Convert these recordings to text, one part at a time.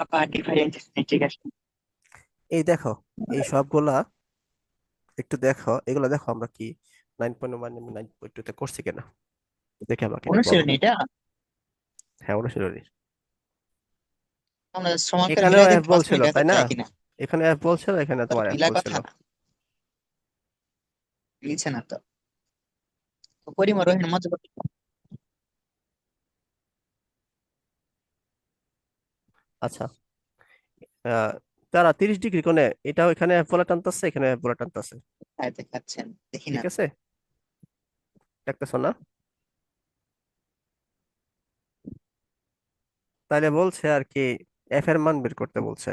আবার ডিফারেন্স ঠিক আছে। এই দেখো, এই সবগুলা একটু দেখো, এগুলো দেখো আমরা কি 9.1 9.2 তে করছি কিনা, দেখে আমাকে এটা বলো। অনুশীলনী এটা হ্যাঁ, অনুশীলনী। আমরা সময় করে এখানেও মিলাই দিন এফ 5 মিনিট বলছিল তাই ভেতর না? যায় কিনা। এখানে এফ বলছিল, এখানে তোর তোমার এফ মিলা বলছিল। কথা না, মিলছে না তো। তো পরিমর রোহিণ মজা করতে। আচ্ছা, আহ তারা 30 ডিগ্রি কোণে, এটাও এখানে এফ বলে টানতেছে, এখানে এফ বলে টানতেছে। হ্যাঁ দেখাচ্ছেন, দেখি না। ঠিক আছে, দেখতেছো না? তাইলে বলছে আর কি, এফ এর মান বের করতে বলছে।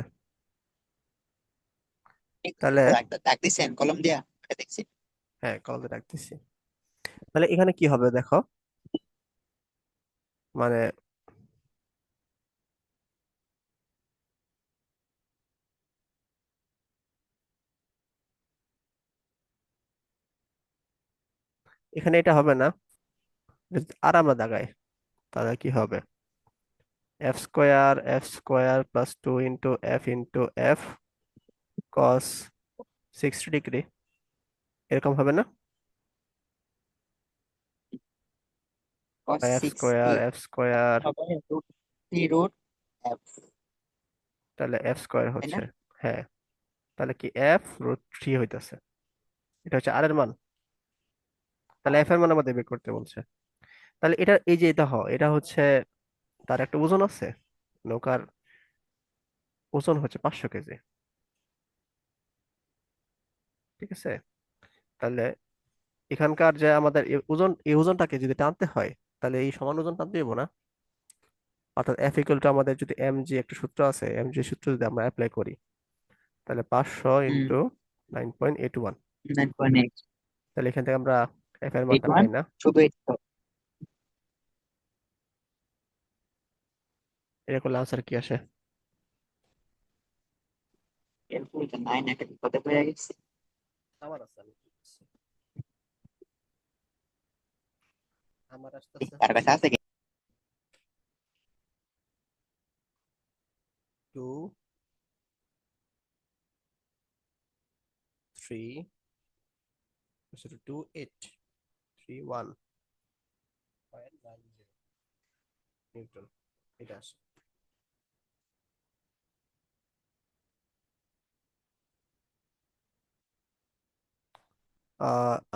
তাহলে ডাক দিছেন কলম দিয়া, এটা দেখছি। হ্যাঁ, কলতে রাখতেছি। তাহলে এখানে কি হবে দেখো, মানে এখানে এটা হবে না, আর আমরা দাগাই, তাহলে কি হবে? F square plus 2 into F কস 60 ডিগ্রি, এরকম হবে না? cos F 60 square F square হবে রুট 3 রুট এফ, তাহলে এফ স্কোয়ার তাই না? হচ্ছে, হ্যাঁ, তাহলে কি এফ√3 হইতেছে। এটা হচ্ছে আর এর মান। তাহলে এফ এর মান আমাদের বের করতে বলছে। তাহলে এটা, এই যে এটা এটা হচ্ছে, তার একটা ওজন আছে। নৌকার ওজন হচ্ছে 500 কেজি। ঠিক আছে, তাহলে এখানকার যে আমাদের এই ওজনটাকে যদি টানতে হয়, তাহলে এই সমান ওজন টানতে হইব না? অর্থাৎ F আমাদের যদি mg একটা সূত্র আছে, mg সূত্র যদি আমরা অ্যাপ্লাই করি, তাহলে 500 হুম, ইন্টু 9.81। 9.8, তাহলে এখান থেকে আমরা এফ এর মানটা 81 পাই না? শুধু 8 এটা করলে আনসার কি আসে? এরপর 9 একটা কত হয়ে গেছে। আমার আছে, আমি কি করছি? আমার আসতেছে তার কাছে আছে কি? 2 3 2831.90 নিউটন, এটা আসে।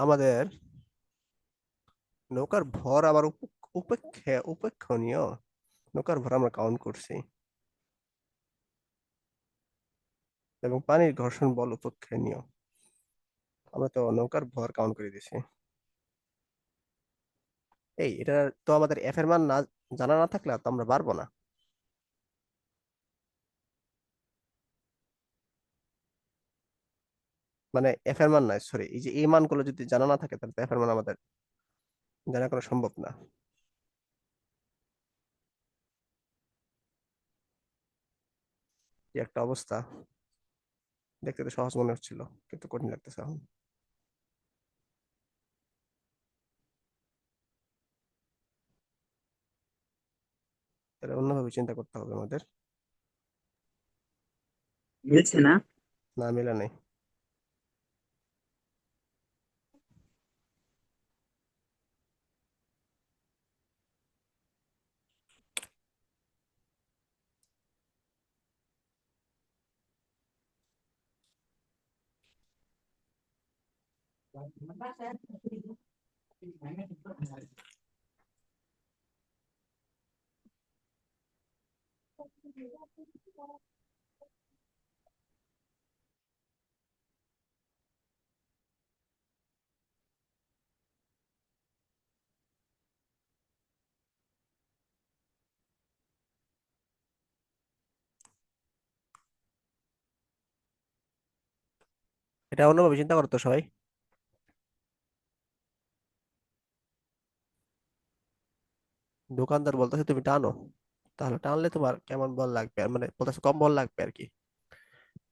আমাদের নৌকার ভর আবার উপেক্ষণীয়। নৌকার ভর আমরা কাউন্ট করছি, এবং পানির ঘর্ষণ বল উপেক্ষণীয়। আমরা তো নৌকার ভর কাউন্ট করে দিছি। এটা তো আমাদের এফ এর মান না জানা না থাকলে তো আমরা পারবো না। মানে এফ এর মান নাই, সরি, এই যে এই মানগুলো যদি জানা না থাকে, তাহলে এফ এর মান আমাদের জানা করা সম্ভব না। কি একটা অবস্থা! দেখতে তো সহজ মনে হচ্ছিল, কিন্তু কঠিন লাগতেছে এখন। তাহলে অন্যভাবে চিন্তা করতে হবে আমাদের। মিলছে না। না, মেলা নেই। এটা অন্যভাবে চিন্তা করতো সবাই। দোকানদার বলতেছে তুমি টানো, তাহলে টানলে তোমার কেমন বল লাগবে, আর মানে বলতেছে কম বল লাগবে আর কি।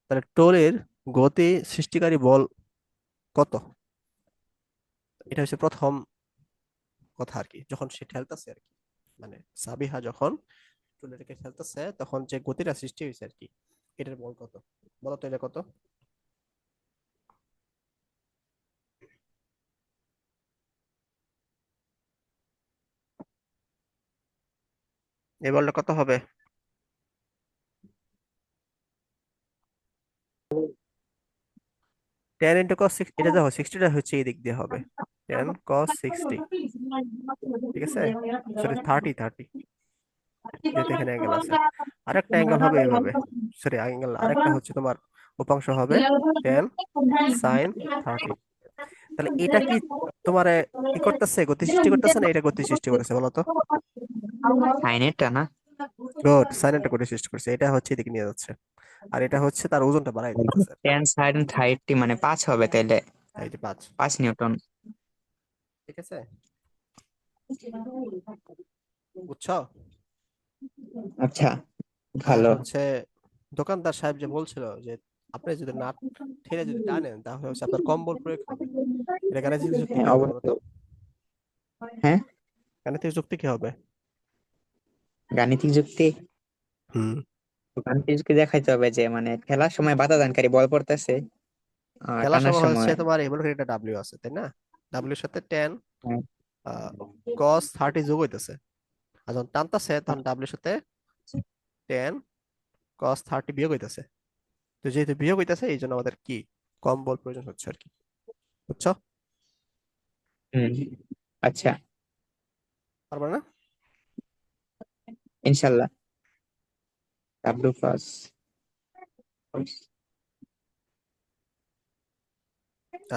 তাহলে ট্রলির গতি সৃষ্টিকারী বল কত? এটা হচ্ছে প্রথম কথা আর কি, যখন সে ঠেলতেছে আর কি, মানে সাবিহা যখন তুলে রেখে খেলতেছে তখন যে গতিটা সৃষ্টি হয়েছে আর কি, এটার বল কত? বলো তো এটা কত? এই বলটা কত হবে? 10 × cos 6, এটা দেখো 60টা হচ্ছে এই দিক দিয়ে হবে, 10 cos 60, ঠিক আছে? সরি, 30 যেহেতু এখানে অ্যাঙ্গেল আছে। আরেকটা অ্যাঙ্গেল হবে এভাবে, সরি অ্যাঙ্গেল আরেকটা হচ্ছে তোমার উপাংশ হবে 10 sin 30। তাহলে এটা কি তোমার ই করতেছে, গতি সৃষ্টি করতেছে না এটা গতি সৃষ্টি করেছে বলো তো? সাইনেরটা না? গুড, সাইন একটা গতি সৃষ্টি করছে, এটা হচ্ছে এদিকে নিয়ে যাচ্ছে, আর এটা হচ্ছে তার ওজনটা বাড়াই দিতেছে আর কি। 10 sin 30 মানে 5 হবে তাইলে। এই যে 5, 5 নিউটন। ঠিক আছে, বুঝছো? আচ্ছা, আর ভালো। হচ্ছে দোকানদার সাহেব যে বলছিল যে আপনি যদি নাট ঠেলে যদি টানেন তাহলে হচ্ছে আপনার কম্বল প্রয়োগ হবে, এটা গাণিতিক যুক্তি হ্যাঁ কি হবে বলো তো? অবশ্যই। হ্যাঁ, গাণিতিক যুক্তি কি হবে? গাণিতিক যুক্তি। হুম। গাণিতিক যুক্তি দেখাইতে হবে যে মানে খেলার সময় বাধা দানকারী বল পড়তেছে আর খেলার টানার সময় হচ্ছে সময়। তোমার মনে করি এটা ডাব্লিউ আছে তাই না, ডাব্লিউর সাথে টেন হ্যাঁ, কস 30 যোগ হইতেছে, আর যখন টানতেছে তখন ডাব্লিউর সাথে 10 cos 30 বিয়োগ হইতেছে। তো যেহেতু বিয়োগ হইতেছে এই জন্য আমাদের কি কম বল প্রয়োজন হচ্ছে আর কি, বুঝছো? হুম, আচ্ছা, পারবে না? ইনশাল্লাহ। W plus.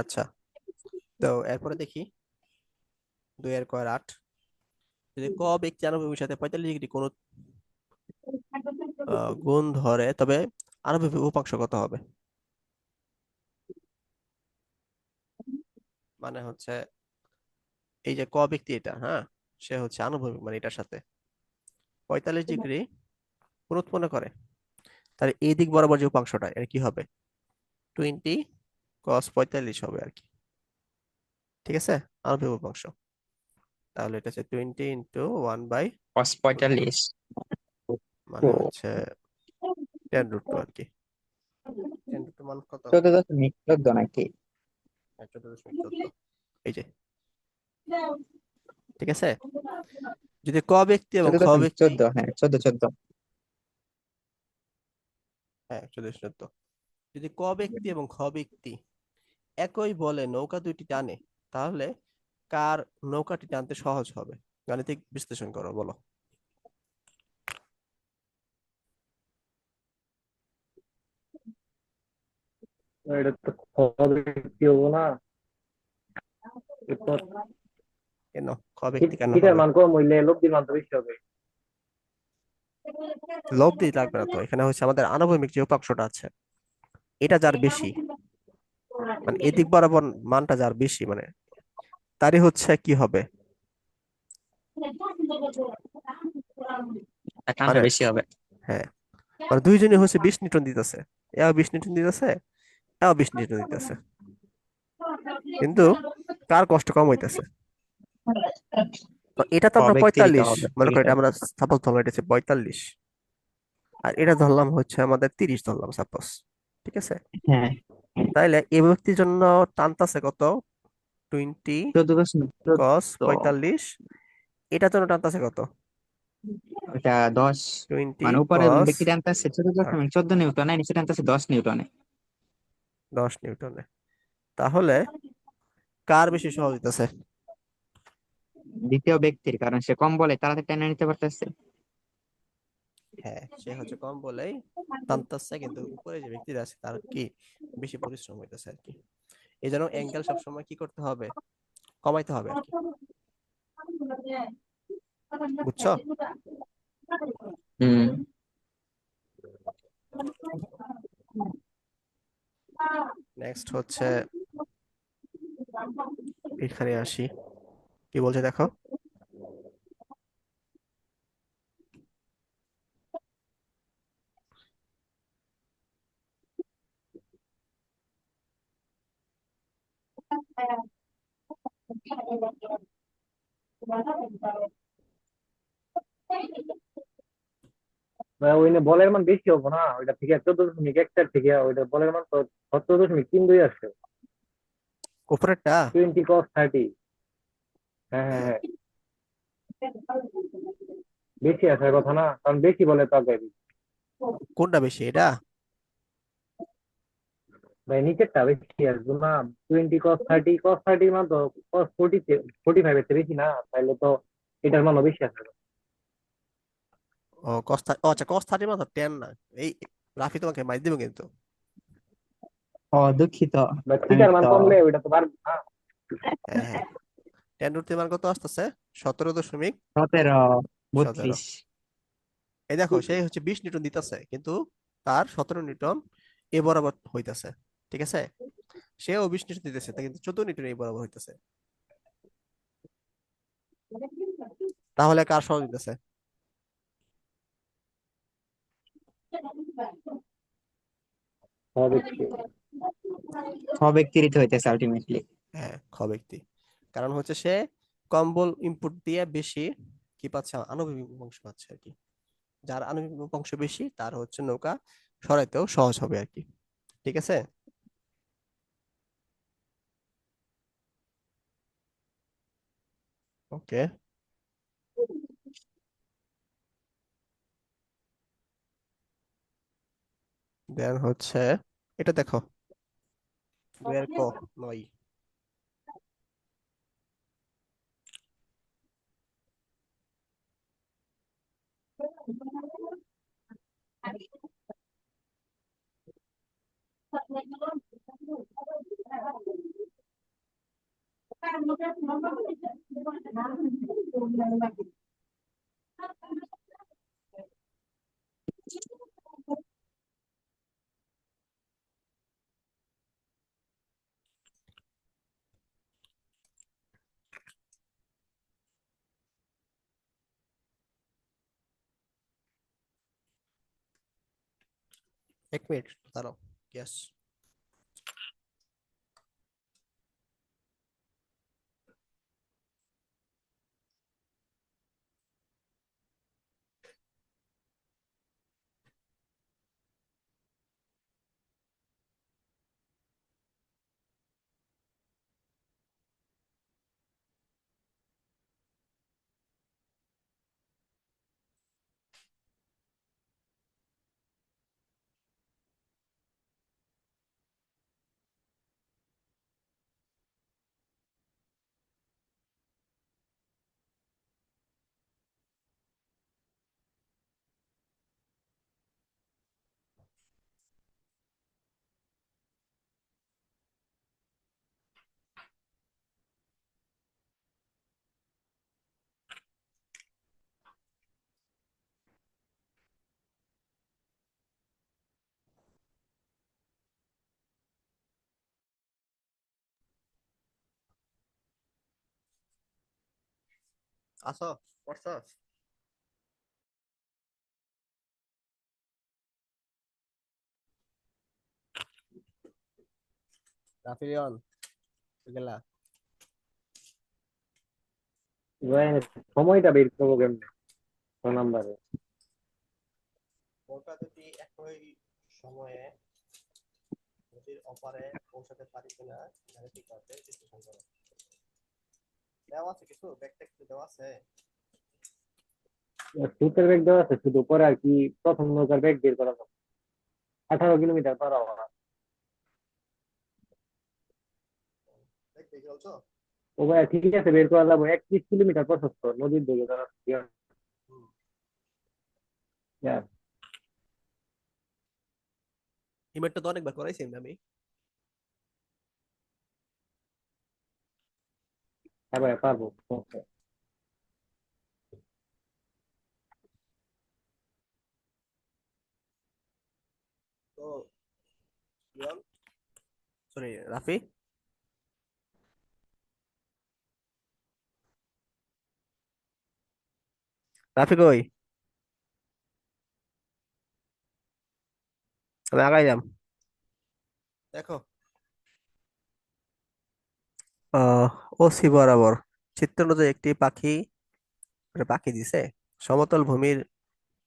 আচ্ছা, তো এরপরে দেখি 2 এর স্কয়ার 8, যদি ক ব্যক্তি আনুভূমিক সাথে 45 ডিগ্রি কোণ গুণ ধরে তবে আনুভূমিক উপাংশ কত হবে? মানে হচ্ছে এই যে ক ব্যক্তি এটা, হ্যাঁ, সে হচ্ছে আনুভূমিক মানে এটার সাথে 45 ডিগ্রি কোণ উৎপন্ন করে, তাহলে এই দিক বরাবর যে উপাংশটা এর কি হবে? 20 cos 45 হবে আর কি, ঠিক আছে, আনুভূমিক উপাংশ। তাহলে এটা হচ্ছে 20 × 1 বাই, কস 45। মানে ও, হচ্ছে 10√2 আর কি। 10√2 মান কত? 14.14 নাকি? 14.14, এই যে, ঠিক আছে। যদি ক ব্যক্তি এবং চোদ্দ খ দশমিক ব্যক্তি, চোদ্দ হ্যাঁ, 14 14। হ্যাঁ 14.14, যদি ক ব্যক্তি এবং খ ব্যক্তি একই বলে নৌকা দুইটি টানে তাহলে কার নৌকাটি টানতে সহজ হবে? গাণিতিক বিশ্লেষণ করো, বলো। এটা তো হবে কি হবো না? এরপর কেন খ ব্যক্তি কেন এটার হবে? মান কম হইলে লব্ধির মান তো বেশি হবে। লব দিয়ে লাগবে না তো, এখানে হচ্ছে আমাদের আনুভূমিক যে উপাংশটা আছে এটা যার বেশি, মানে এদিক বরাবর মানটা যার বেশি মানে তারই হচ্ছে কি হবে, টানটা মানে বেশি হবে। হ্যাঁ, মানে দুইজনই হচ্ছে 20 নিউটন দিতেছে, এও 20 নিউটন দিতেছে, এও 20 নিউটন দিতেছে, কিন্তু কার কষ্ট কম হইতেছে? তো এটা তো ক আমরা ব্যক্তিরই তো 45, হবে, মনে ঠিক করি আছে। এটা আমরা সাপোজ ধরলাম এটা হচ্ছে 45, আর এটা ধরলাম হচ্ছে আমাদের 30 ধরলাম সাপোজ, ঠিক আছে। হ্যাঁ, তাইলে এই ব্যক্তির জন্য টানতাছে কত? 20 cos 14.14। 45, এটার জন্য টানতাছে কত? ওটা 10, 20 মানে উপরে cos ব্যক্তি টানতেছে 14.14 নিউটন, নিচে টানতেছে 10 নিউটনে। 10 নিউটনে। তাহলে কার বেশি সহজ হইতেছে? দ্বিতীয় ব্যক্তির, কারণ সে কম বলে তাড়াতাড়ি টেনে নিতে পারতেছে। হ্যাঁ, সে হচ্ছে কম বলেই টানতাছে, কিন্তু উপরে যে ব্যক্তিটা আছে তার কি বেশি পরিশ্রম হইতেছে আর কি। এই জন্য অ্যাঙ্গেল সবসময় কি করতে হবে? কমাইতে হবে আর কি, বুঝছো? হুম, নেক্সট হচ্ছে এখানে আসি, কি বলছে দেখো। ওই বলের মান বেশি হবো না, ওইটা থেকে 14.1 থেকে ওইটা বলের মান তো 17.32 আসছে। উপরেরটা? 20 cos 30। হ্যাঁ হ্যাঁ হ্যাঁ, বেশি আসার কথা না, কারণ বেশি বলে তো আগে। কোনটা বেশি, এটা? ভাই নিচেরটা বেশি আসবে না। 20 cos 30, মান তো cos 45 এর চেয়ে বেশি না, তাহলে তো এটার মানও বেশি আসবে। ও ও আচ্ছা, কস 30 মাত্র 10 না। এই রাফি তোমাকে মাইর দিব কিন্তু। ও দুঃখিত। বা আমি থিটার মান তো কমলে ওইটা তো পারবে না। হ্যাঁ হ্যাঁ, 10 মান কত আসতেছে? 17, 17.17। 32। এই দেখো, সেই হচ্ছে 20 নিউটন দিতেছে, কিন্তু তার 17 নিউটন এ বরাবর হইতাছে। ঠিক আছে, সেও 20 নিউটন দিতেছে, তা কিন্তু 14 নিউটন এই বরাবর হইতেছে। তাহলে কার সহজ দিতেছে? হবে কি? খ ব্যক্তিরিত হইতেছে আলটিমেটলি। হ্যাঁ, খ ব্যক্তি। কারণ হচ্ছে সে কম বল ইনপুট দিয়ে বেশি কি পাচ্ছে, আণবিক অংশ পাচ্ছে আর কি। যার আণবিক অংশ বেশি তার হচ্ছে নৌকা সরাইতেও সহজ হবে আর কি। ঠিক আছে। ওকে, দেন হচ্ছে এটা দেখো, 2 এর ক 9। এক মিনিট দাঁড়াও। ইয়েস। আসো, পড়ছো? রাফিলিয়ন গেলা? ভাই, সময়টা বের করবো কেমনে 6 নাম্বারে? ওটা যদি একই সময়ে নদীর অপারে পৌঁছাতে পারি কিনা জ্যামিতিক অর্থে বিশ্লেষণ করো। দেওয়া আছে কিছু, ব্যাকটেক দেওয়া আছে। সুতের বেগ দেওয়া আছে, শুধু পরে আর কি প্রথম নৌকার বেগ বের করা যাবে। 18 কিলোমিটার পার আওয়ার। দেখতে চলছো? ও ভাই ঠিক আছে, বের করা যাবো 31 কিলোমিটার নদীর দিকে যাওয়া। হিমেটটা তো অনেকবার করাইছি আমি। হ্যাঁ ভাই পারবো। তো সরি রাফি, রাফি কই? আমি আগাইলাম। দেখো, আহ ও সি বরাবর চিত্র অনুযায়ী একটি পাখি, মানে পাখি দিছে সমতল ভূমির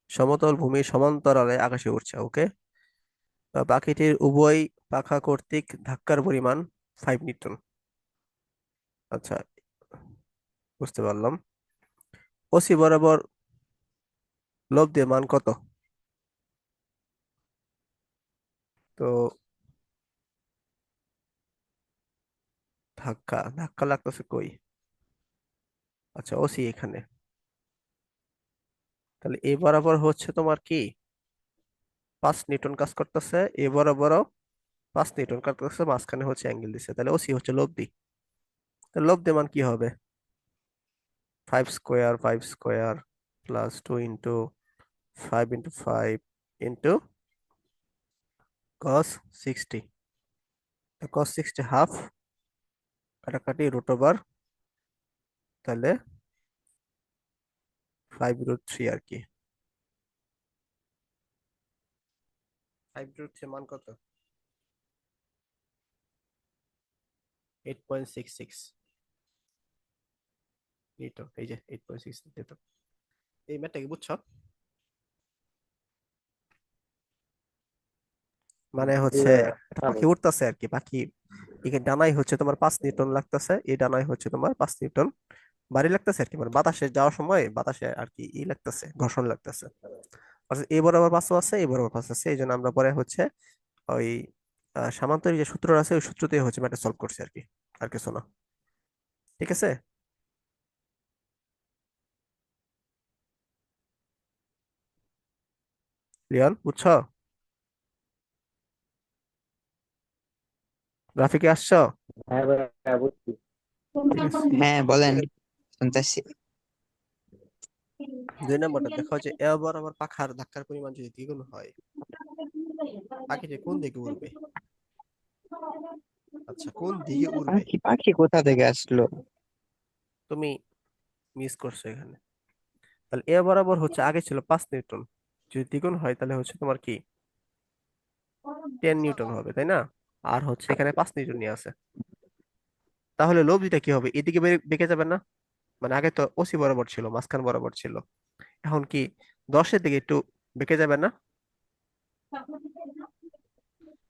সমতল ভূমির সমান্তরালে আকাশে উড়ছে। ওকে, পাখিটির উভয় পাখা কর্তৃক ধাক্কার পরিমাণ 5 নিউটন। আচ্ছা, বুঝতে পারলাম। ওসি বরাবর লব্ধের মান কত? তো ধাক্কা ধাক্কা লাগতেছে কই? আচ্ছা, ওসি এখানে। তাহলে এ বরাবর হচ্ছে তোমার কি 5 নিউটন কাজ করতেছে, এ বরাবরও 5 নিউটন কাজ করতেছে, মাঝখানে হচ্ছে অ্যাঙ্গেল দিছে, তাহলে ওসি হচ্ছে লব্ধি। তাহলে লব্ধি মান কি হবে? 5 square plus 2 × 5 × 5 into cos 60। cos 60 half, কাটাকাটি √, তাহলে 5√3 আর কি। 5√3 মান কত? 8.66 নিউটন। এই যে 8.6 নিউটন। এই ম্যাথটা কি বুঝছো? মানে জি হচ্ছে ভাইয়া, একটা পারবো। পাখি উঠতেছে আর কি, পাখি এখানে ডানায় হচ্ছে তোমার 5 নিউটন লাগতেছে, এই ডানায় হচ্ছে তোমার 5 নিউটন বাড়ি লাগতেছে আর কি, মানে বাতাসে যাওয়ার সময় বাতাসে আর কি লাগতেছে, ঘর্ষণ লাগতেছে। অর্থাৎ এই বরাবর পাঁচও আছে, এই বরাবর পাঁচ আছে, এই জন্য আমরা পরে হচ্ছে ওই সামান্তরিক যে সূত্র আছে ওই সূত্র দিয়ে হচ্ছে ম্যাথটা সলভ করছি আর কি, আর কিছু না। ঠিক আছে, রিয়ান বুঝছো? গ্রাফিকে আসছো? হ্যাঁ ভাইয়া, বুঝছি। ঠিক আছে। হ্যাঁ বলেন, শুনতেছি। 2 নম্বরটা দেখো যে এ বরাবর পাখার ধাক্কার পরিমাণ যদি দ্বিগুণ হয়, পাখিটি কোন দিকে উড়বে? আচ্ছা, কোন দিকে উড়বে? পাখি পাখি কোথা থেকে আসলো? তুমি মিস করছো এখানে। তাহলে এ বরাবর হচ্ছে আগে ছিল 5 নিউটন, যদি দ্বিগুণ হয় তাহলে হচ্ছে তোমার কি 10 নিউটন হবে, তাই না? আর হচ্ছে এখানে 5 নিউটন নিয়ে আছে। তাহলে লব্ধিটা কি হবে? এদিকে বেঁকে যাবে না? মানে আগে তো ওসি বরাবর ছিল, মাঝখান বরাবর ছিল, এখন কি 10-এর দিকে একটু বেঁকে যাবে না?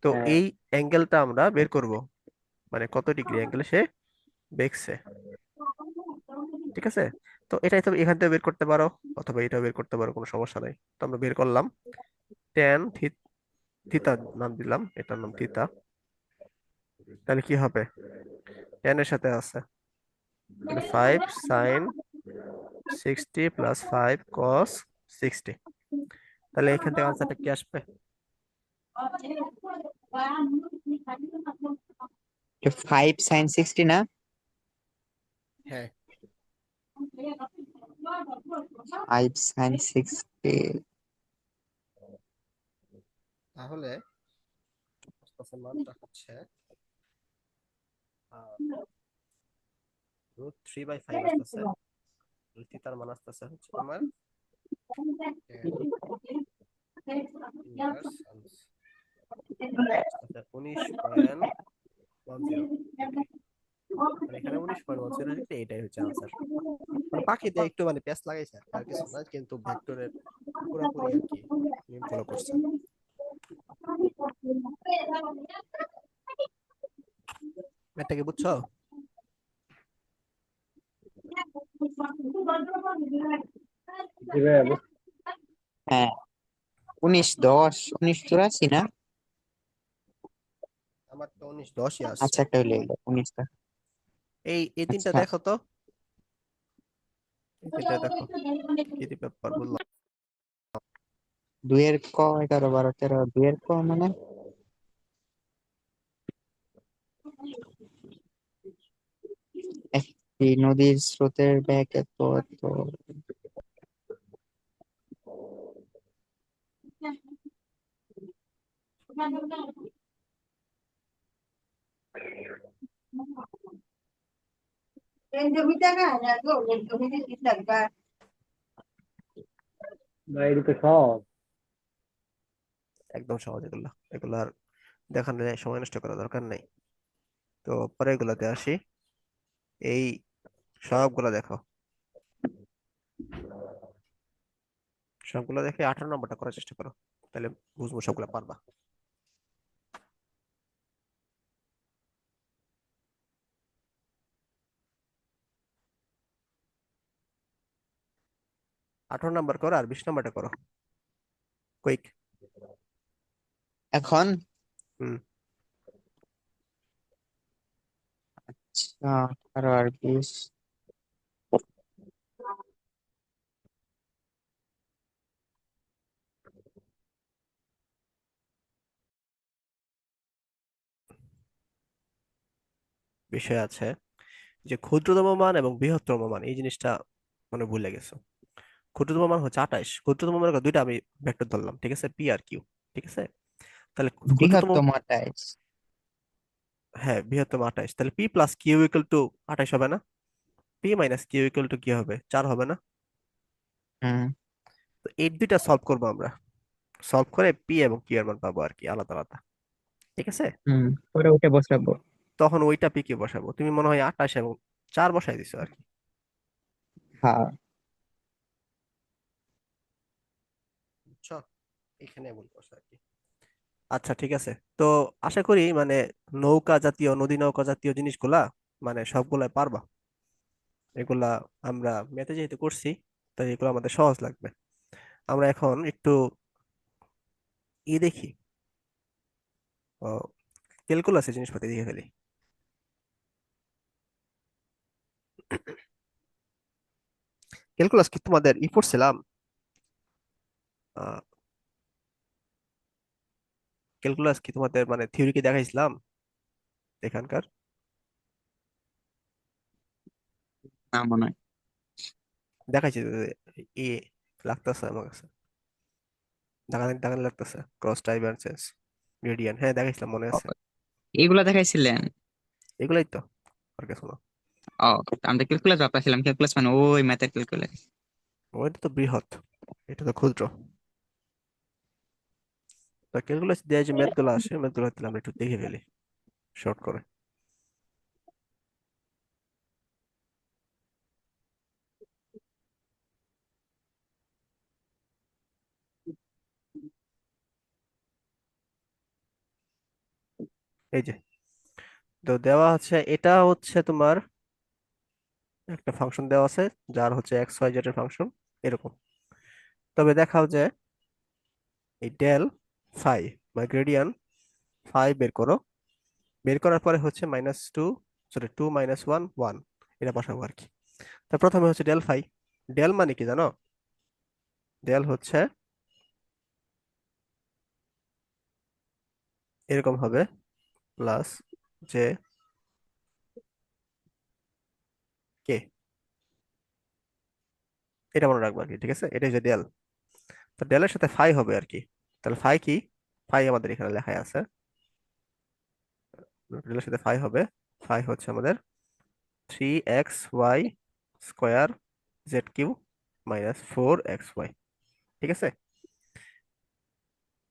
তো হ্যাঁ এই অ্যাঙ্গেলটা আমরা বের করব, মানে কত ডিগ্রি অ্যাঙ্গেলে সে বেঁকছে। ঠিক আছে, তো এটাই তো এখান থেকে বের করতে পারো, অথবা এটাও বের করতে পারো, কোনো সমস্যা নাই। তো আমরা বের করলাম ট্যান থিতা, নাম দিলাম, এটার নাম থিতা। তাহলে কি হবে? ট্যান এর সাথে আছে, তাহলে 5 sin 60 + 5 cos 60। তাহলে এখান থেকে আনসারটা কি আসবে? 5 sin 60 না? হ্যাঁ। 5 sin 60। তাহলে মানটা হচ্ছে √3/5 আসতেছে, থিতার মান আসতেছে হচ্ছে তোমার 10 ইনভার্স 19.10 ডিগ্রি। মানে এখানে 19.10 ডিগ্রি, এটাই হচ্ছে আনসার। মানে পাখিতে একটু মানে প্যাচ লাগাইছে আর কি, আর কিছু না, কিন্তু ভেক্টরের পুরোপুরি আর কি নিয়ম ফলো করছে। ম্যাথটা কি বুঝছো? জি ভাইয়া, হ্যাঁ, 19 10 19 84 না? আমার তো 19-10-ই আসছে। আচ্ছা, একটা হইলে 19টা। এই তিনটা আচ্ছা, দেখো তো, এই তিনটা দেখো কি কি ব্যাপার বললাম। 2 এর ক 11 12 13, 2 এর ক মানে একটি নদীর স্রোতের বেগ এত এত। ভাই এটা তো সহজ। একদম সহজ এগুলো, এগুলো আর দেখানো যায়, সময় নষ্ট করা দরকার নেই। তো পরে এগুলোতে আসি। এই সবগুলো দেখো, সবগুলো দেখে 18 নম্বরটা করার চেষ্টা করো, তাহলে বুঝবো সবগুলো পারবা। 18 নম্বর করো আর 20 নম্বরটা করো, কুইক। এখন হুম। আচ্ছা, 18 আর 20। বিষয় আছে যে ক্ষুদ্রতম মান এবং বৃহত্তম মান, এই জিনিসটা মানে ভুলে গেছো। ক্ষুদ্রতম মান হচ্ছে 28, ক্ষুদ্রতম মানের দুইটা আমি ভেক্টর ধরলাম, ঠিক আছে, পি আর কিউ। ঠিক আছে, তাহলে ক্ষুদ্রতম, বৃহত্তম 28। হ্যাঁ বৃহত্তম 28, তাহলে P plus Q equal to 28 হবে না? P minus Q equal to কি হবে, 4 হবে না? হুম তো এই দুইটা সলভ করবো আমরা, সলভ করে পি এবং কিউ এর মান পাবো আর কি, আলাদা আলাদা। ঠিক আছে, হুম পরে উঠে বসাবো। তখন ওইটা পি কে বসাবো। তুমি মনে হয় 28 এবং 4 বসাই দিছো আর কি। হ্যাঁ। বুঝছো, এখানে ভুল করছো আর কি। আচ্ছা ঠিক আছে। তো আশা করি মানে নৌকা জাতীয়, নদী নৌকা জাতীয় জিনিসগুলা মানে সবগুলা পারবা। এগুলা আমরা ম্যাথে যেহেতু করছি, তাই এগুলো আমাদের সহজ লাগবে। আমরা এখন একটু দেখি, ক্যালকুলাসের জিনিসপাতি দেখে ফেলি। ক্যালকুলাস কি তোমাদের পড়ছিলাম? ক্যালকুলাস কি তোমাদের মানে থিওরি কি দেখাইছিলাম এখানকার? না মনে হয়। দেখাইছি তো, এ লাগতেছে আমার কাছে, দেখানি দেখানি লাগতেছে, ক্রস ডাইভারজেন্স, গ্রেডিয়েন্ট, হ্যাঁ দেখাইছিলাম, মনে ও, আছে। এইগুলা দেখাইছিলেন? এগুলাই তো, আর কিছু না। ও, আমরা ক্যালকুলাস ভাবতেছিলাম, ক্যালকুলাস মানে ওই ম্যাথের ক্যালকুলাস। ওইটা তো বৃহৎ, এটা তো ক্ষুদ্র। তো ক্যালকুলাস দিয়ে যে ম্যাথ গুলো আসে, ম্যাথ গুলো তাহলে আমরা একটু দেখে ফেলি শর্ট করে। এই যে, তো দেওয়া আছে, এটা হচ্ছে তোমার একটা ফাংশন দেওয়া আছে, যার হচ্ছে এক্স ওয়াই জেড এর ফাংশন এরকম। তবে দেখাও যে এই ডেল ফাই বা গ্রেডিয়ান ফাই বের করো, বের করার পরে হচ্ছে -2, সরি 2 -1 1, এটা বসাবো আর কি। তা প্রথমে হচ্ছে ডেল ফাই, ডেল মানে কি জানো? ডেল হচ্ছে এরকম হবে, প্লাস জে কে, এটা মনে রাখবো আর কি। ঠিক আছে, এটা হচ্ছে ডেল। তো ডেলের সাথে ফাই হবে আর কি। তাহলে ফাই কি, ফাই আমাদের এখানে লেখাই আছে, ডেলের সাথে ফাই হবে, ফাই হচ্ছে আমাদের 3xy² জেড কিউ -4xy। ঠিক আছে,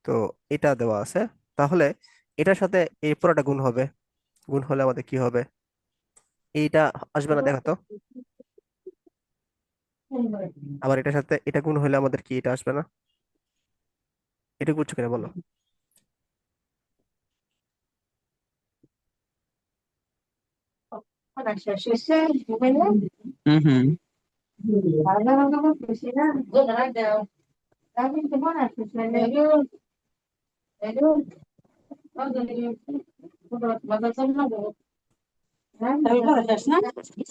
তো এটা দেওয়া আছে। তাহলে এটার সাথে এই পুরোটা গুণ হবে, গুণ হলে আমাদের কি হবে, এইটা আসবে না দেখো তো। আবার এটার সাথে এটা গুণ হলে আমাদের কি এটা আসবে না? এটা বুঝছো কিনা বলো? হুম হুম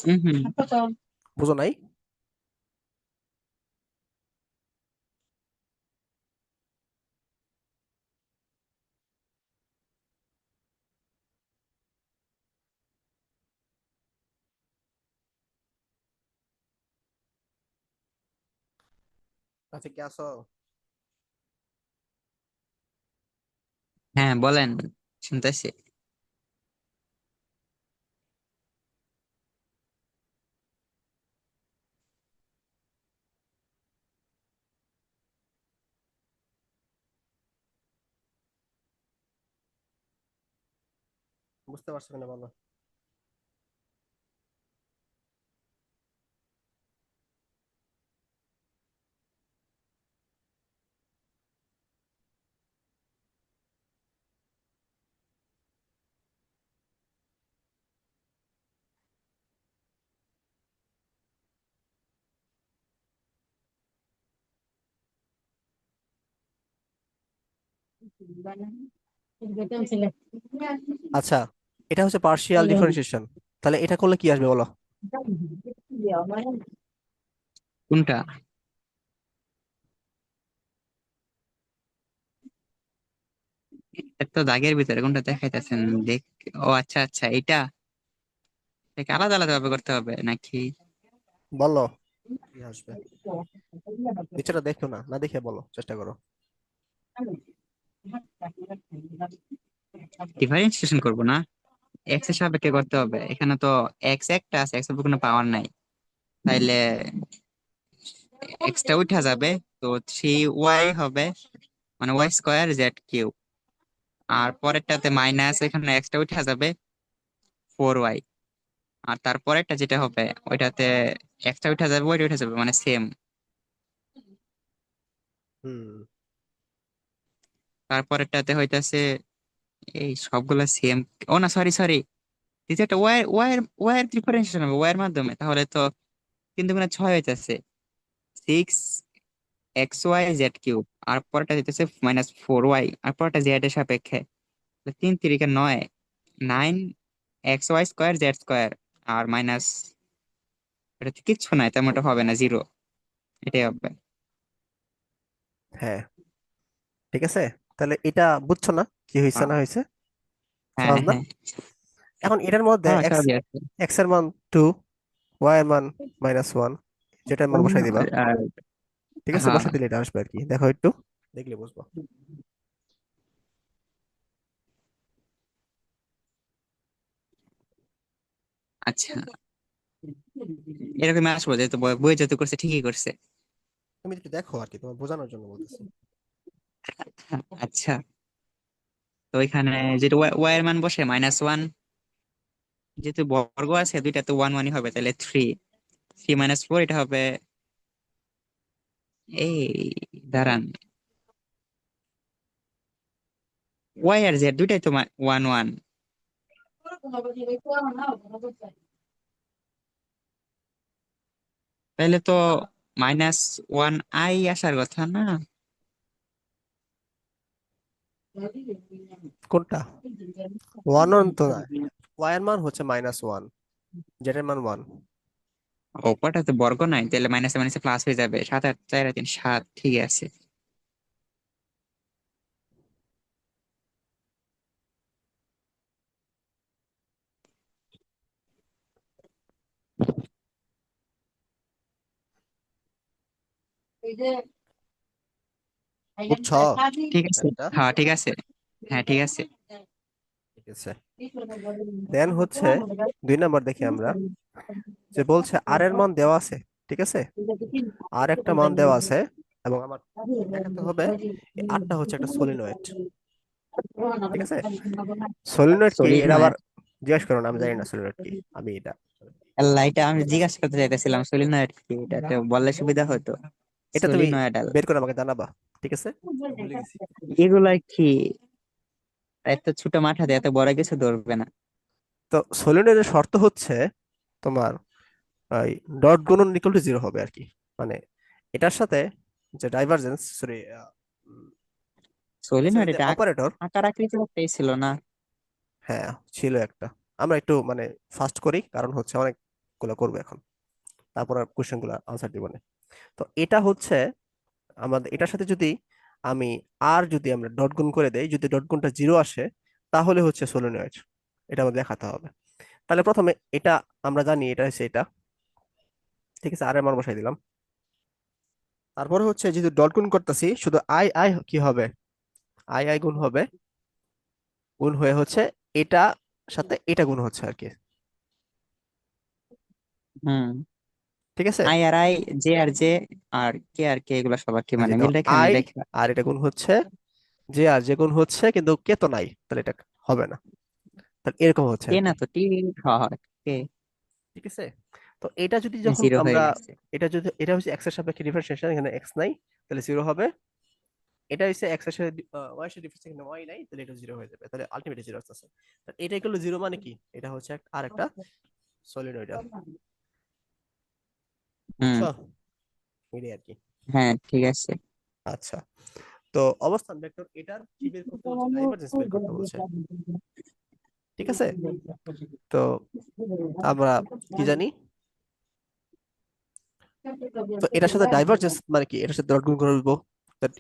হুম হুম বুঝো নাই? আচ্ছা কি আসো? হ্যাঁ বলেন, শুনতেছি। বুঝতে পারছো কিনা বলো? আচ্ছা, এটা হচ্ছে পার্শিয়াল ডিফারেন্সিয়েশন। তাহলে এটা করলে কি আসবে বলো? কোনটা? এত দাগের ভিতরে কোনটা দেখাইতেছেন? দেখ, ও আচ্ছা আচ্ছা, এটাকে আলাদা আলাদা ভাবে করতে হবে নাকি? বলো কি আসবে। নিচেটা দেখো না, না দেখে বলো, চেষ্টা করো। ডিফারেন্সিয়েশন করব না, এক্স এর সাপেক্ষে করতে হবে। এখানে তো এক্স একটা আছে, এক্স এর উপর কোনো পাওয়ার নাই, তাইলে এক্সটা উঠা যাবে। তো 3y হবে, মানে ওয়াই স্কোয়ার জেড কিউব। আর পরেরটাতে মাইনাস, এখানে এক্সটা উঠা যাবে, 4y। আর তারপরেরটা যেটা হবে ওইটাতে এক্সটা উঠা যাবে, ওইটা উঠা যাবে, মানে সেম। হুম। তারপরেরটাতে হইতাছে এই সবগুলা সেম। ও না, সরি সরি, দ্বিতীয় একটা ওয়াই এর ডিফারেন্সিয়েশন হবে ওয়াই এর মাধ্যমে, তাহলে তো 3 × 6 হইতাছে 6xy z কিউব। আর পরেরটা হইতেছে -4y, আর পরেরটা জেড এর সাপেক্ষে। 3 × 3 = 9, 9xy² z²। আর মাইনাস, এটা তো কিচ্ছু নাই, তেমন একটা হবে না, জিরো। এটাই হবে। হ্যাঁ, ঠিক আছে। তাহলে এটা বুঝছো না কি হয়েছে আহ, না হয়েছে? হ্যাঁ সহজ না? হ্যাঁ এখন এটার মধ্যে হ্যাঁ, এক্স, সবই আছে। এক্স এর মান 2, ওয়াই এর মান -1, যেটার মান বসাই দিবা। আর ঠিক আছে, হ্যাঁ, বসাই দিলে এটা আসবে আর কি, দেখো একটু, দেখলে বুঝবো। আচ্ছা, এরকম আসবো, যেহেতু বই যত করছে ঠিকই করছে। তুমি একটু দেখো আর কি, তোমার বোঝানোর জন্য বলতেছি। আচ্ছা, তো এখানে যেটা ওয়াই এর মান বসে -1, যেহেতু বর্গ আছে দুইটা, তো 1 1 হবে, তাহলে 3 3 - 4, এটা হবে এই, দাঁড়ান, ওয়াই আর জেড দুইটাই তো 1 1। তাহলে তো -1i আসার কথা না? কোনটা? ওয়ান ওয়ান তো না, ওয়াই এর মান হচ্ছে -1, যেটার মান 1। ওপারটা তো বর্গ নাই, তাহলে মাইনাসে মাইনাসে প্লাস হয়ে যাবে। 7 আর 4 আর 3 7, ঠিক আছে। বুঝছো ঠিক আছে, ম্যাথটা? হ্যাঁ ঠিক আছে, হ্যাঁ ঠিক আছে। ঠিক আছে। দেন হচ্ছে 2 নাম্বার দেখি আমরা, যে বলছে আর এর মান দেওয়া আছে, ঠিক আছে, আর একটা মান দেওয়া আছে, এবং আমার দেখাতে হবে এই আরটা হচ্ছে একটা সলিনয়েড। ঠিক আছে, সলিনয়েড কি সরি এটা নয়, আবার জিজ্ঞাসা করো না, আমি জানি না সলিনয়েড কি, আমি এটা। আল্লাহ, এটা আমি জিজ্ঞাসা করতে চাইতেছিলাম, সলিনয়েড কি, এটা তো বললে সুবিধা হতো। এটা তুমি সলিনয়েডাল, বের করে আমাকে জানাবা। ঠিক আছে, ভুলে গেছি। এগুলা কি? এত ছোট মাথাতে এত বড় কিছু ধরবে না। তো সলিনয়েডের শর্ত হচ্ছে তোমার ওই ডট গুণন ইকুয়াল টু 0 হবে আর কি, মানে এটার সাথে যে ডাইভারজেন্স, সরি, এর সাথে সলিনয়েড যে এটা অপারেটর। আকার আকৃতি একটাই ছিল না? হ্যাঁ, ছিল একটা। আমরা একটু মানে ফাস্ট করি, কারণ হচ্ছে অনেকগুলো করবো এখন, তারপর আর কোশ্চেন গুলো আনসার দিব না। তো এটা হচ্ছে আমাদের, এটার সাথে যদি আমি আর যদি আমরা ডট গুণ করে দেই, যদি ডট গুণটা 0 আসে, তাহলে হচ্ছে সলিনয়েড। এটা আমাদের দেখাতে হবে। তাহলে প্রথমে এটা আমরা জানি, এটা হচ্ছে এটা। ঠিক আছে, আর এর মান বসাই দিলাম। তারপরে হচ্ছে যেহেতু ডট গুণ করতেছি, শুধু আই আই কি হবে, আই আই গুণ হবে, গুণ হয়ে হচ্ছে এটা সাথে এটা গুণ হচ্ছে আর কি। হুম, ঠিক আছে, আই আর আই, জে আর জে, আর কে আর কে, এগুলা সবার কি এই মানে যে মিল দেখো, রেখে মিল আই রেখে। আর এটা গুণ হচ্ছে, যে আর যে গুণ হচ্ছে, কিন্তু কে তো নাই, তাহলে এটা হবে না। তাহলে এরকম হচ্ছে কে আর না কি। তো টি, হয় কে। ঠিক আছে, তো এটা যদি যখন জিরো হয়ে আমরা, গেছে। এটা যদি, এটা হচ্ছে এক্স এর সাপেক্ষে ডিফারেন্সিয়েশন, এখানে এক্স নাই, তাহলে 0 হবে। এটা হচ্ছে এক্স এর সাথে ওয়াই এর সাথে ডিফারেন্স, এখানে ওয়াই নাই, তাহলে এটা 0 হয়ে যাবে, তাহলে আলটিমেটলি 0 আসছে। তাহলে এটা ইকুয়াল টু 0 মানে কি, এটা হচ্ছে আর একটা সলিনয়েডাল। হুম, বুঝছো? এটাই আর কি। হ্যাঁ ঠিক আছে। আচ্ছা, তো অবস্থান ভেক্টর এটার কি বের করতে বলছে, ডাইভারজেন্স বের করতে বলছে। ঠিক আছে, তো আমরা কি জানি, তো এটার সাথে ডাইভারজেন্স মানে কি, এটার সাথে ডট গুণ করে দেবো।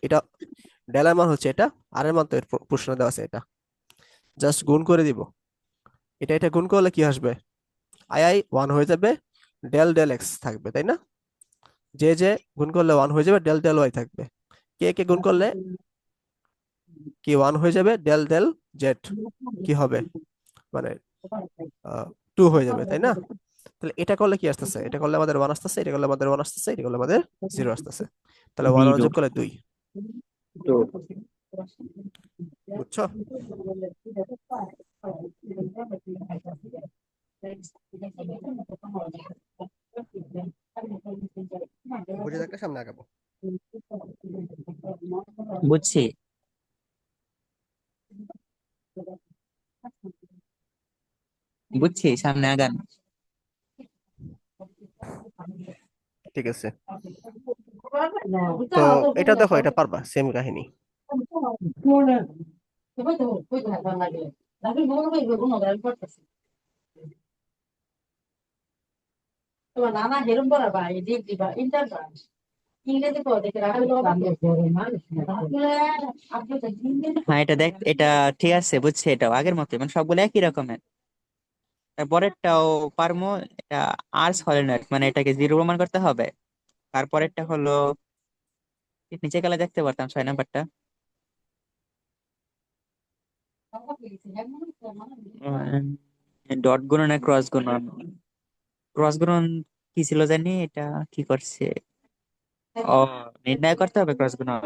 এটা ডেল এর মান হচ্ছে এটা, আর এর মান তো এর প্রশ্নে দেওয়া আছে, এটা জাস্ট গুণ করে দিব। এটা গুণ করলে কি আসবে, আই আই ওয়ান হয়ে যাবে, ডেল ডেল এক্স থাকবে, তাই না? যে গুণ করলে ওয়ান হয়ে যাবে, ডেল ডেল ওয়াই থাকবে। কে গুণ করলে কি ওয়ান হয়ে যাবে, ডেল ডেল জেড কি হবে, মানে টু হয়ে যাবে, তাই না? তাহলে এটা করলে কি আসতেছে, এটা করলে আমাদের ওয়ান আসতেছে, এটা করলে আমাদের ওয়ান আসতেছে, এটা করলে আমাদের জিরো আসতেছে। তাহলে ওয়ান জিরো। যোগ করলে দুই। তো বুঝছো? বুঝে থাকলে সামনে আগাবো। বুঝছি। বুঝছি, সামনে আগান। ঠিক আছে, তো এটা দেখো, এটা পারবা, সেম কাহিনী। হ্যাঁ, এটা দেখ, এটা ঠিক আছে, বুঝছি। এটাও আগের মতো, মানে সবগুলো একই রকমের। তারপরেরটাও পারমো। এটা আর সলিনয়েড, মানে এটাকে জিরো প্রমাণ করতে হবে। তারপরেরটা হলো, নিচে গেলে দেখতে পারতাম 6 নাম্বারটা। ডট গুণন আর ক্রস গুণন। ক্রস গুণন কি ছিল জানি, এটা কি করছে? ও, নির্ণয় করতে হবে ক্রস গুণন।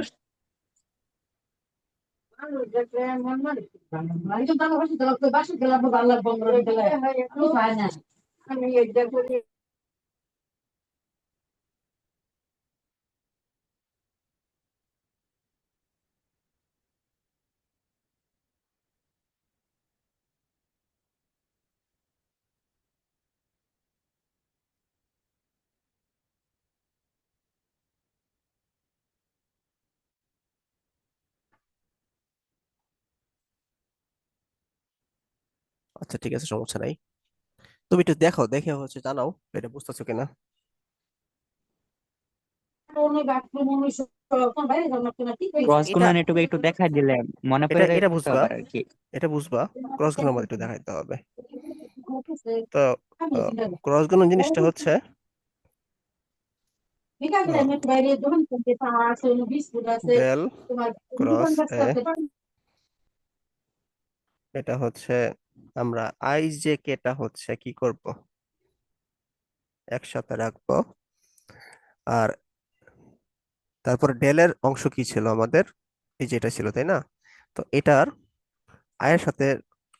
আচ্ছা ঠিক আছে, সমস্যা নাই। তুমি একটু দেখো, দেখে হচ্ছে জানাও এটা বুঝতেছো কিনা। ক্রস এটা গুণন এটুকু একটু দেখা দিলে মনে এটা পড়ে এটা যেতে বুঝবা, পারে আর কি। এটা বুঝবা, ক্রস গুণের মধ্যে একটু দেখাইতে হবে। তো ক্রস গুণ জিনিসটা হচ্ছে ডেল ক্রস এ, এটা হচ্ছে আমরা আই জে কেটা হচ্ছে কি করব, একসাথে রাখবো। আর তারপর ডেলের অংশ কি ছিল আমাদের, এই যেটা ছিল, তাই না? তো এটার আয়ের সাথে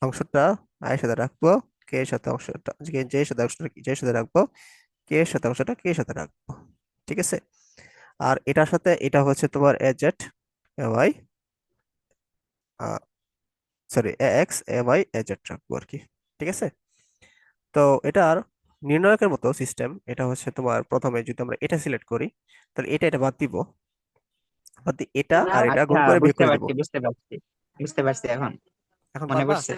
অংশটা আয়ের সাথে রাখবো, কে এর সাথে অংশটা, যে এর সাথে অংশটা যে এর সাথে রাখবো, কে এর সাথে অংশটা কে এর সাথে রাখবো। ঠিক আছে, আর এটার সাথে এটা হচ্ছে তোমার A Z A Y, sorry A X A Y A Z রাখবো আর কি। ঠিক আছে, তো এটার নির্ণায়কের মতো সিস্টেম, এটা হচ্ছে তোমার প্রথমে যদি আমরা এটা সিলেক্ট করি, তাহলে এটা বাদ দিব, বাদ দিয়ে এটা আর এটা আচ্ছা, গুণ করে বিয়োগ বুঝতে করে দিব। পারছি, বুঝতে পারছি। বুঝতে পারছি এখন, এখন মনে পারবা? পড়ছে।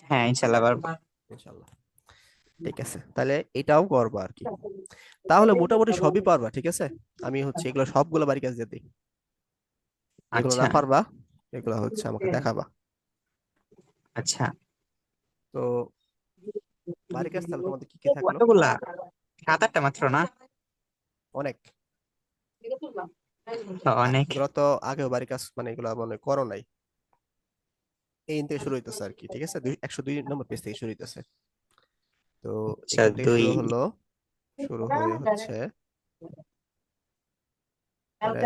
হ্যাঁ, ইনশাল্লাহ পারবো। ইনশাল্লাহ। ঠিক আছে, তাহলে এটাও করবা আর কি। তাহলে মোটামুটি সবই পারবা, ঠিক আছে। আমি হচ্ছে এগুলো সবগুলো বাড়ি কাজ দিয়ে দিই, যেগুলো আচ্ছা। না পারবা এগুলো হচ্ছে আমাকে দেখাবা। আচ্ছা, তো বাড়ি কাজ তাহলে তোমাদের কি কি থাকলো? কতগুলা? 7-8টা মাত্র না? অনেক। অনেক। এগুলো তো আগেও বাড়ি কাজ মানে এগুলো মনে হয় করো নাই, এই থেকে শুরু হইতেছে আর কি। ঠিক আছে, 102 নম্বর পেজ থেকে শুরু হইতেছে। তো আচ্ছা, এখান থেকে 2। শুরু হলো, শুরু হয়ে হচ্ছে মানে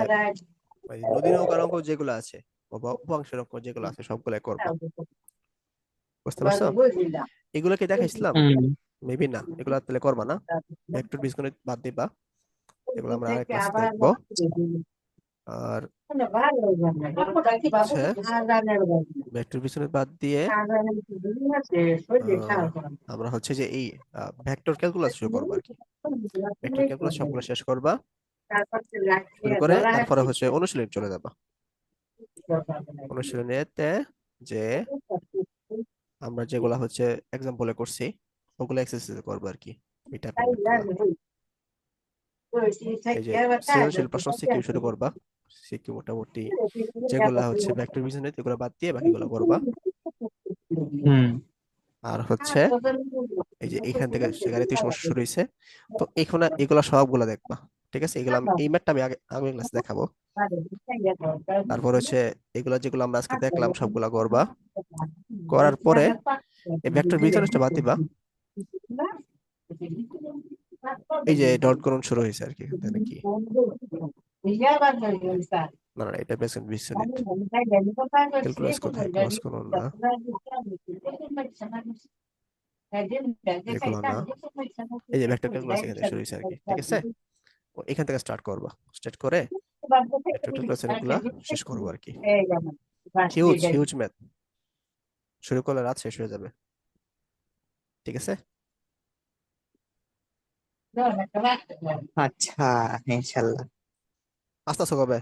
ওই নদী নৌকার অঙ্ক যেগুলো আছে, উপাংশের অঙ্ক যেগুলো আছে সবগুলাই করবা। বুঝতে পারছো? এগুলো কি দেখাইছিলাম? হুম। মেবি না, এগুলো তাহলে করবা না, ভেক্টর বীজগণিত বাদ দিবা, এগুলো আমরা আরেক ক্লাসে দেখবো। আর হচ্ছে ভেক্টর বীজগণিত বাদ দিয়ে আহ, আমরা হচ্ছে যে এই ভেক্টর ক্যালকুলাস শুরু করবো আর কি। ভেক্টর ক্যালকুলাস সবগুলো শেষ করবা, শুরু করে এরপরে হচ্ছে অনুশীলন চলে যাবা। অনুশীলনীতে যে আমরা যেগুলা হচ্ছে এক্সাম্পলে করছি ওগুলো এক্সারসাইজ করবো আর কি, এই টাইপের ম্যাথগুলা। এই যে সৃজনশীল প্রশ্ন সিকিউ শুরু করবা, সিকিউ মোটামুটি যেগুলা হচ্ছে ভেক্টর বীজগণিত এগুলো বাদ দিয়ে বাকিগুলো করবা। হুম। আর হচ্ছে এই যে এখান থেকে সেখানে তুই সমস্যা শুরু হয়েছে, তো এখানে এগুলা সবগুলা দেখবা। ঠিক আছে, এগুলো এই ম্যাথটা আমি আগে আগামী ক্লাসে দেখাবো। তারপর হচ্ছে এগুলা যেগুলো আমরা আজকে দেখলাম সবগুলা করবা, করার পরে এই ভেক্টর বীজগণিতটা বাদ দিবা। এই যে ডট গুণন শুরু হয়েছে আর কি এখান থেকে নাকি, না না এটা বেসন বীজগণিত। ক্যালকুলাস কোথায়, ক্রস গুণন না, এগুলো না, এই যে ভেক্টর ক্যালকুলাস এখান থেকে শুরু হয়েছে আর কি। ঠিক আছে, ও এখান থেকে স্টার্ট করবা, স্টার্ট করে ভেক্টর ক্যালকুলাস এগুলা শেষ করবো আর কি। হিউজ হিউজ ম্যাথ, শুরু করলে রাত শেষ হয়ে যাবে। ঠিক আছে। আচ্ছা, ইনশাল্লাহ। আস্তে আস্তে কবে